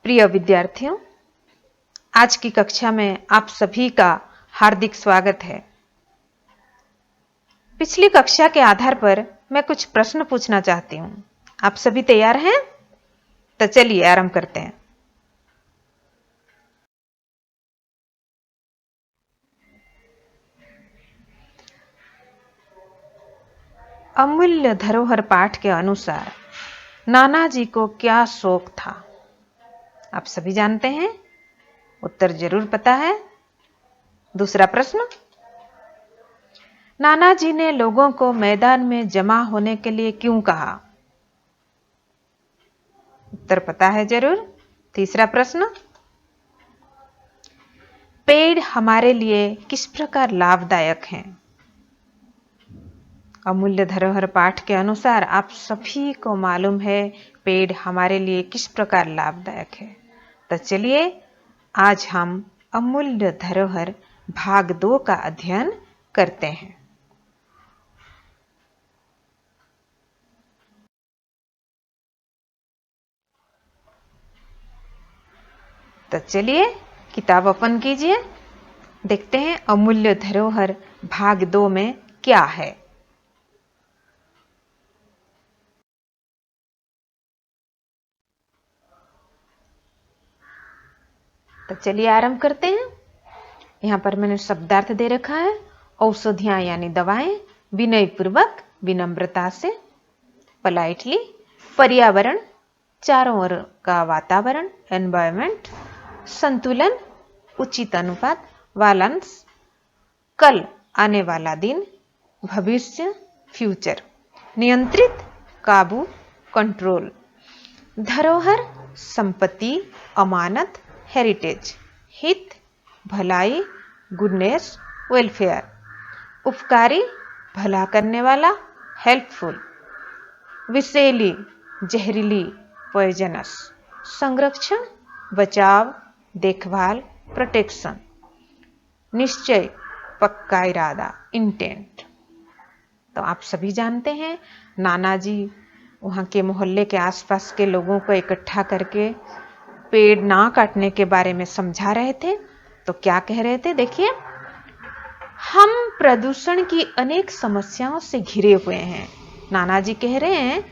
प्रिय विद्यार्थियों, आज की कक्षा में आप सभी का हार्दिक स्वागत है। पिछली कक्षा के आधार पर मैं कुछ प्रश्न पूछना चाहती हूं। आप सभी तैयार हैं? तो चलिए आरंभ करते हैं। अमूल्य धरोहर पाठ के अनुसार नानाजी को क्या शौक था? आप सभी जानते हैं, उत्तर जरूर पता है। दूसरा प्रश्न, नानाजी ने लोगों को मैदान में जमा होने के लिए क्यों कहा? उत्तर पता है जरूर। तीसरा प्रश्न, पेड़ हमारे लिए किस प्रकार लाभदायक हैं? अमूल्य धरोहर पाठ के अनुसार आप सभी को मालूम है पेड़ हमारे लिए किस प्रकार लाभदायक है। तो चलिए आज हम अमूल्य धरोहर भाग 2 का अध्ययन करते हैं। तो चलिए किताब ओपन कीजिए, देखते हैं अमूल्य धरोहर भाग 2 में क्या है। तो चलिए आरंभ करते हैं। यहां पर मैंने शब्दार्थ दे रखा है, औषधियां यानी दवाएं, विनय पूर्वक, विनम्रता से, पोलाइटली, पर्यावरण, चारों ओर का वातावरण, एनवायरमेंट, संतुलन, उचित अनुपात, बैलेंस, कल आने वाला दिन, भविष्य, फ्यूचर, नियंत्रित, काबू, कंट्रोल, धरोहर, संपत्ति, अमानत, हेरिटेज, हित, भलाई, गुडनेस, वेलफेयर, उपकारी, भला करने वाला, हेल्पफुल, विषैली, जहरीली, पॉइजनस, संरक्षण, बचाव, देखभाल, प्रोटेक्शन, निश्चय, पक्का इरादा, इंटेंट। तो आप सभी जानते हैं नानाजी वहां के मोहल्ले के आसपास के लोगों को इकट्ठा करके पेड़ ना काटने के बारे में समझा रहे थे। तो क्या कह रहे थे, देखिए, हम प्रदूषण की अनेक समस्याओं से घिरे हुए हैं। नानाजी कह रहे हैं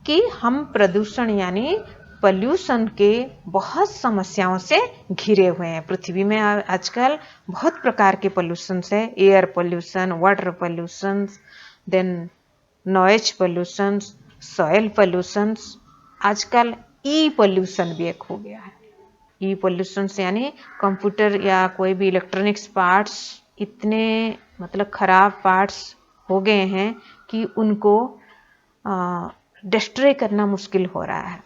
कि हम प्रदूषण यानी पॉल्यूशन के बहुत समस्याओं से घिरे हुए हैं। पृथ्वी में आजकल बहुत प्रकार के पॉल्यूशन है, air pollution, water pollution, then noise pollution, soil pollution, आजकल ई पॉल्यूशन भी एक हो गया है। ई पॉल्यूशन यानी कंप्यूटर या कोई भी इलेक्ट्रॉनिक्स पार्ट्स इतने मतलब खराब पार्ट्स हो गए हैं कि उनको डिस्ट्रॉय करना मुश्किल हो रहा है।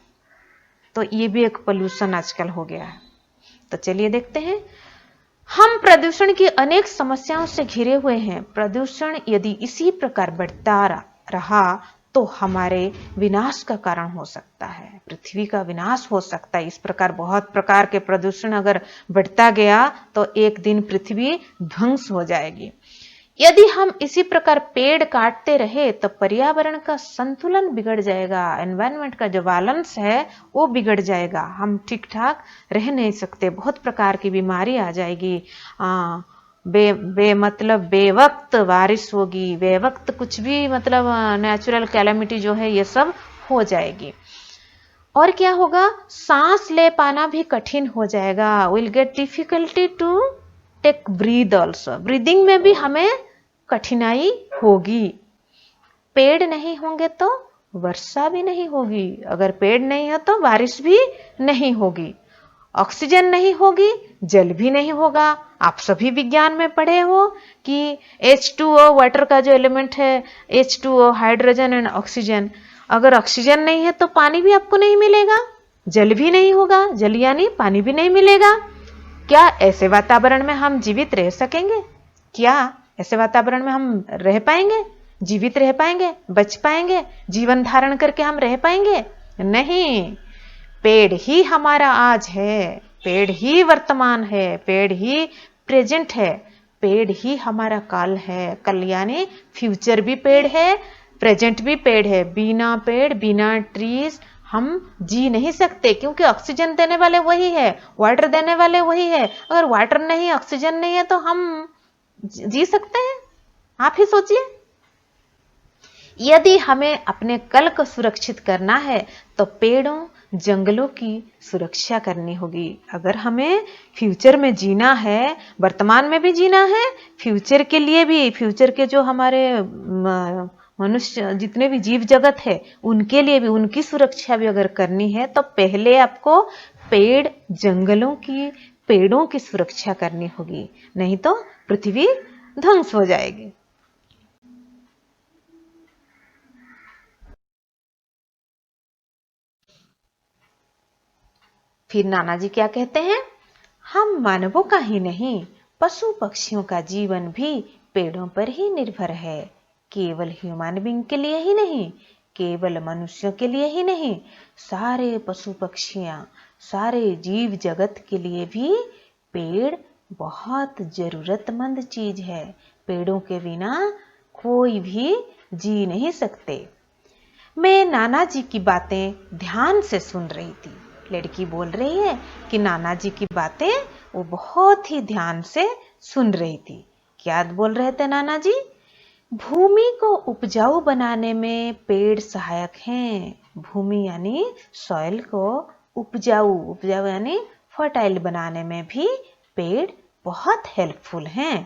तो ये भी एक पॉल्यूशन आजकल हो गया है। तो चलिए देखते हैं, हम प्रदूषण की अनेक समस्याओं से घिरे हुए हैं। प्रदूषण यदि इसी प्रकार बढ़ता रहा तो हमारे विनाश का कारण हो सकता है, पृथ्वी का विनाश हो सकता है। इस प्रकार बहुत प्रकार के प्रदूषण अगर बढ़ता गया तो एक दिन पृथ्वी ध्वंस हो जाएगी। यदि हम इसी प्रकार पेड़ काटते रहे तो पर्यावरण का संतुलन बिगड़ जाएगा, एनवायरनमेंट का जो बैलेंस है वो बिगड़ जाएगा, हम ठीक ठाक रह नहीं सकते, बहुत प्रकार की बीमारी आ जाएगी। मतलब बेवक्त बारिश होगी, बेवक्त कुछ भी मतलब नेचुरल कैलेमिटी जो है ये सब हो जाएगी। और क्या होगा, सांस ले पाना भी कठिन हो जाएगा। Will get difficulty to take breath also, breathing में भी हमें कठिनाई होगी। पेड़ नहीं होंगे तो वर्षा भी नहीं होगी, अगर पेड़ नहीं है तो बारिश भी नहीं होगी, ऑक्सीजन नहीं होगी, जल भी नहीं होगा। आप सभी विज्ञान में पढ़े हो कि H2O वाटर का जो एलिमेंट है, H2O हाइड्रोजन एंड ऑक्सीजन, अगर ऑक्सीजन नहीं है तो पानी भी आपको नहीं मिलेगा, जल भी नहीं होगा, जल यानी पानी भी नहीं मिलेगा। क्या ऐसे वातावरण में हम जीवित रह सकेंगे? क्या ऐसे वातावरण में हम रह पाएंगे, जीवित रह पाएंगे, बच पाएंगे, जीवन धारण करके हम रह पाएंगे? नहीं। पेड़ ही हमारा आज है, पेड़ ही वर्तमान है, पेड़ ही प्रेजेंट है, पेड़ ही हमारा कल है। कल यानी फ्यूचर भी पेड़ है, प्रेजेंट भी पेड़ है। बिना पेड़, बिना ट्रीज हम जी नहीं सकते, क्योंकि ऑक्सीजन देने वाले वही है, वाटर देने वाले वही है। अगर वाटर नहीं, ऑक्सीजन नहीं है तो हम जी सकते हैं? आप ही सोचिए। यदि हमें अपने कल को सुरक्षित करना है तो पेड़ों, जंगलों की सुरक्षा करनी होगी। अगर हमें फ्यूचर में जीना है, वर्तमान में भी जीना है, फ्यूचर के लिए भी, फ्यूचर के जो हमारे मनुष्य जितने भी जीव जगत है उनके लिए भी, उनकी सुरक्षा भी अगर करनी है तो पहले आपको पेड़, जंगलों की, पेड़ों की सुरक्षा करनी होगी, नहीं तो पृथ्वी ध्वंस हो जाएगी। फिर नाना जी क्या कहते हैं? हम मानवों का ही नहीं, पशु पक्षियों का जीवन भी पेड़ों पर ही निर्भर है। केवल ह्यूमन बीइंग के लिए ही नहीं, केवल मनुष्यों के लिए ही नहीं, सारे पशु पक्षियां, सारे जीव जगत के लिए भी पेड़ बहुत जरूरतमंद चीज है। पेड़ों के बिना कोई भी जी नहीं सकते। मैं नाना जी की बातें ध्यान से सुन रही थी। लड़की बोल रही है कि नाना जी की बातें वो बहुत ही ध्यान से सुन रही थी। क्या बोल रहे थे नाना जी? भूमि को उपजाऊ बनाने में पेड़ सहायक हैं। भूमि यानी सॉइल को उपजाऊ, उपजाऊ यानी फर्टाइल बनाने में भी पेड़ बहुत हेल्पफुल हैं।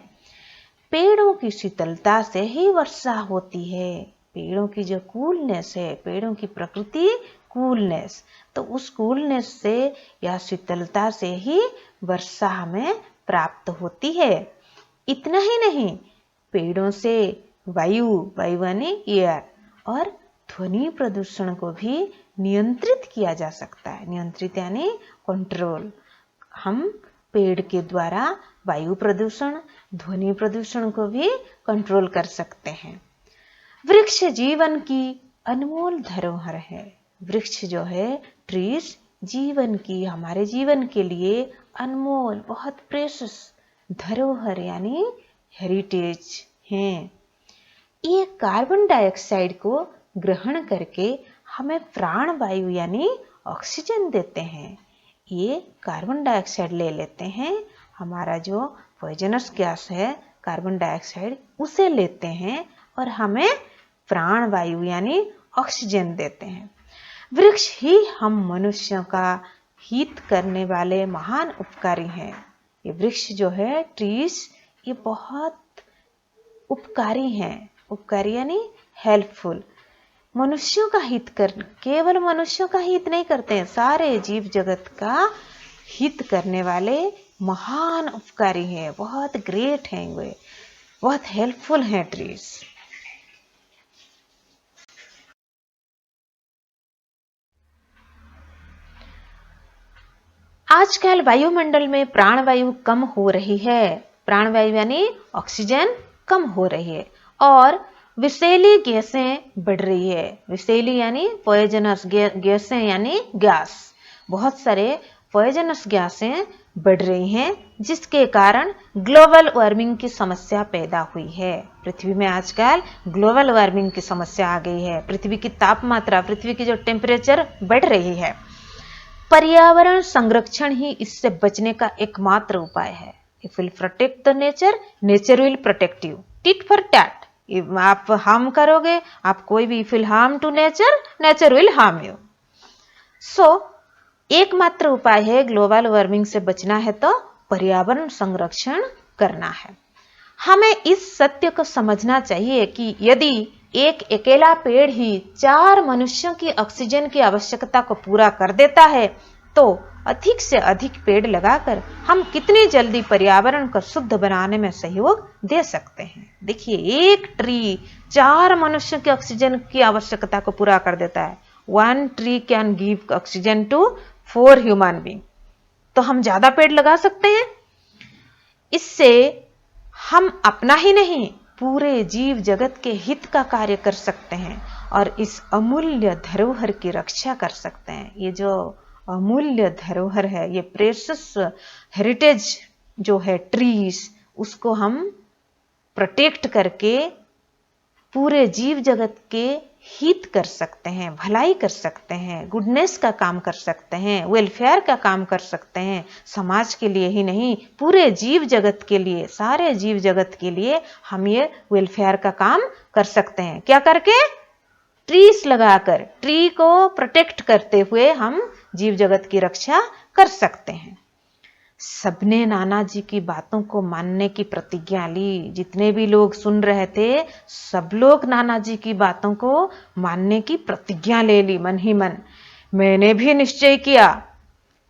पेड़ों की शीतलता से ही वर्षा होती है। पेड़ों की जो कूलनेस है, पेड़ों की प्रकृति कूलनेस, तो उस कूलनेस से या शीतलता से ही वर्षा हमें प्राप्त होती है। इतना ही नहीं, पेड़ों से वायु, वायु यानी एयर, और ध्वनि प्रदूषण को भी नियंत्रित किया जा सकता है। नियंत्रित यानी कंट्रोल। हम पेड़ के द्वारा वायु प्रदूषण, ध्वनि प्रदूषण को भी कंट्रोल कर सकते हैं। वृक्ष जीवन की अनमोल धरोहर है। वृक्ष जो है, ट्रीज, जीवन की, हमारे जीवन के लिए अनमोल, बहुत प्रेशियस धरोहर यानी हेरिटेज हैं। ये कार्बन डाइऑक्साइड को ग्रहण करके हमें प्राण वायु यानी ऑक्सीजन देते हैं। ये कार्बन डाइऑक्साइड ले लेते हैं, हमारा जो पॉइजनस गैस है कार्बन डाइऑक्साइड, उसे लेते हैं और हमें प्राण वायु यानी ऑक्सीजन देते हैं। वृक्ष ही हम मनुष्यों का हित करने वाले महान उपकारी हैं। ये वृक्ष जो है, ट्रीज, ये बहुत उपकारी हैं। उपकारी यानी हेल्पफुल। मनुष्यों का हित कर, केवल मनुष्यों का हित नहीं करते हैं, सारे जीव जगत का हित करने वाले महान उपकारी हैं, बहुत ग्रेट हैं, वे बहुत हेल्पफुल हैं ट्रीज। आजकल वायुमंडल में प्राणवायु कम हो रही है। प्राणवायु यानी ऑक्सीजन कम हो रही है और विषैली गैसें बढ़ रही है। विषैली यानी पॉइजनस गैसें यानी गैस, बहुत सारे पॉइजनस गैसें बढ़ रही हैं, जिसके कारण ग्लोबल वार्मिंग की समस्या पैदा हुई है। पृथ्वी में आजकल ग्लोबल वार्मिंग की समस्या आ गई है। पृथ्वी की तापमात्रा, पृथ्वी की जो टेम्परेचर बढ़ रही है। पर्यावरण संरक्षण ही इससे बचने का एकमात्र उपाय है। If will protect the nature, nature will protect you. Tit for tat. आप हार्म करोगे, आप कोई भी, if will harm to nature, nature will harm you. So एकमात्र उपाय है, ग्लोबल वार्मिंग से बचना है तो पर्यावरण संरक्षण करना है। हमें इस सत्य को समझना चाहिए कि यदि एक अकेला पेड़ ही 4 मनुष्यों की ऑक्सीजन की आवश्यकता को पूरा कर देता है, तो अधिक से अधिक पेड़ लगाकर हम कितनी जल्दी पर्यावरण को शुद्ध बनाने में सहयोग दे सकते हैं। देखिए, एक ट्री 4 मनुष्यों की ऑक्सीजन की आवश्यकता को पूरा कर देता है। 1 tree can give oxygen to 4 human being. तो हम ज्यादा पेड़ लगा सकते हैं। इससे हम अपना ही नहीं, पूरे जीव जगत के हित का कार्य कर सकते हैं और इस अमूल्य धरोहर की रक्षा कर सकते हैं। ये जो अमूल्य धरोहर है, ये प्रेशियस हेरिटेज जो है ट्रीज, उसको हम प्रोटेक्ट करके पूरे जीव जगत के हित कर सकते हैं, भलाई कर सकते हैं, गुडनेस का काम कर सकते हैं, वेलफेयर का काम कर सकते हैं। समाज के लिए ही नहीं, पूरे जीव जगत के लिए, सारे जीव जगत के लिए हम ये वेलफेयर का काम कर सकते हैं। क्या करके? ट्रीज लगाकर, ट्री को प्रोटेक्ट करते हुए हम जीव जगत की रक्षा कर सकते हैं। सबने नाना जी की बातों को मानने की प्रतिज्ञा ली। जितने भी लोग सुन रहे थे, सब लोग नाना जी की बातों को मानने की प्रतिज्ञा ले ली मन ही मन। मैंने भी निश्चय किया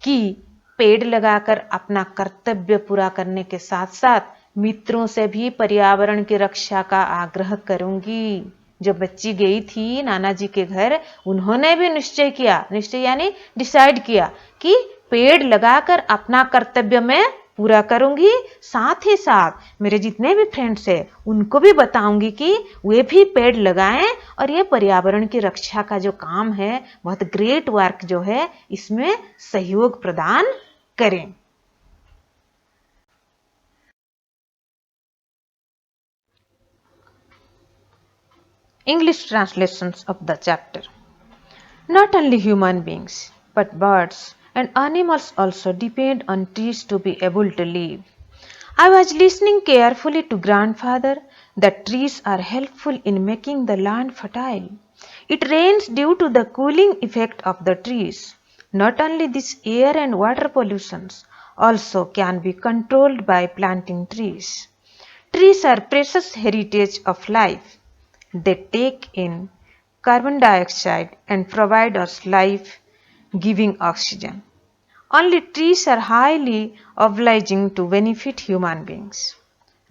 कि पेड़ लगाकर अपना कर्तव्य पूरा करने के साथ साथ मित्रों से भी पर्यावरण की रक्षा का आग्रह करूंगी। जो बच्ची गई थी नाना जी के घर, उन्होंने भी निश्चय किया, निश्चय यानी डिसाइड किया कि पेड़ लगाकर अपना कर्तव्य मैं पूरा करूंगी। साथ ही साथ मेरे जितने भी फ्रेंड्स हैं उनको भी बताऊंगी कि वे भी पेड़ लगाएं और ये पर्यावरण की रक्षा का जो काम है, बहुत ग्रेट वर्क जो है, इसमें सहयोग प्रदान करें। English translations of the chapter. Not only human beings, but birds and animals also depend on trees to be able to live. I was listening carefully to grandfather that trees are helpful in making the land fertile. It rains due to the cooling effect of the trees. Not only this, air and water pollutions also can be controlled by planting trees. Trees are precious heritage of life. They take in carbon dioxide and provide us life-giving oxygen. Only trees are highly obliging to benefit human beings.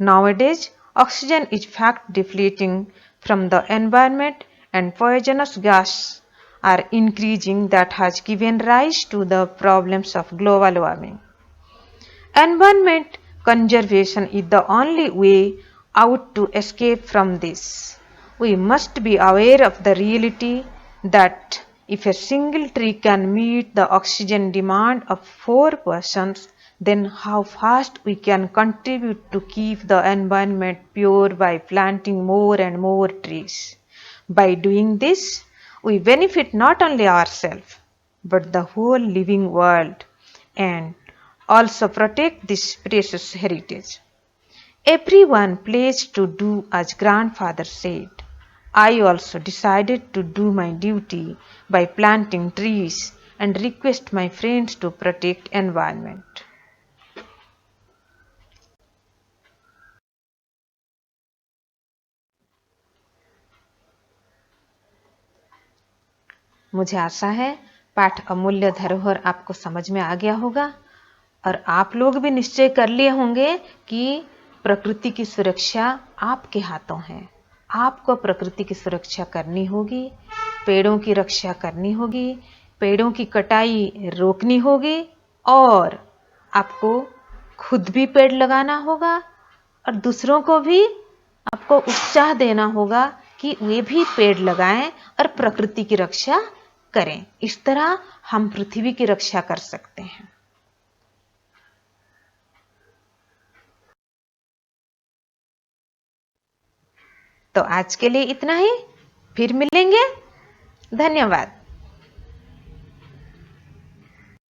Nowadays, oxygen is fast depleting from the environment and poisonous gases are increasing that has given rise to the problems of global warming. Environment conservation is the only way out to escape from this. We must be aware of the reality that if a single tree can meet the oxygen demand of 4 persons, then how fast we can contribute to keep the environment pure by planting more and more trees. By doing this, we benefit not only ourselves, but the whole living world and also protect this precious heritage. Everyone pledged to do as grandfather said. I also decided to do my duty by planting trees and request my friends to protect environment. मुझे आशा है पाठ अमूल्य धरोहर आपको समझ में आ गया होगा और आप लोग भी निश्चय कर लिए होंगे कि प्रकृति की सुरक्षा आपके हाथों है। आपको प्रकृति की सुरक्षा करनी होगी, पेड़ों की रक्षा करनी होगी, पेड़ों की कटाई रोकनी होगी और आपको खुद भी पेड़ लगाना होगा और दूसरों को भी आपको उत्साह देना होगा कि वे भी पेड़ लगाएं और प्रकृति की रक्षा करें। इस तरह हम पृथ्वी की रक्षा कर सकते हैं। तो आज के लिए इतना ही, फिर मिलेंगे। धन्यवाद।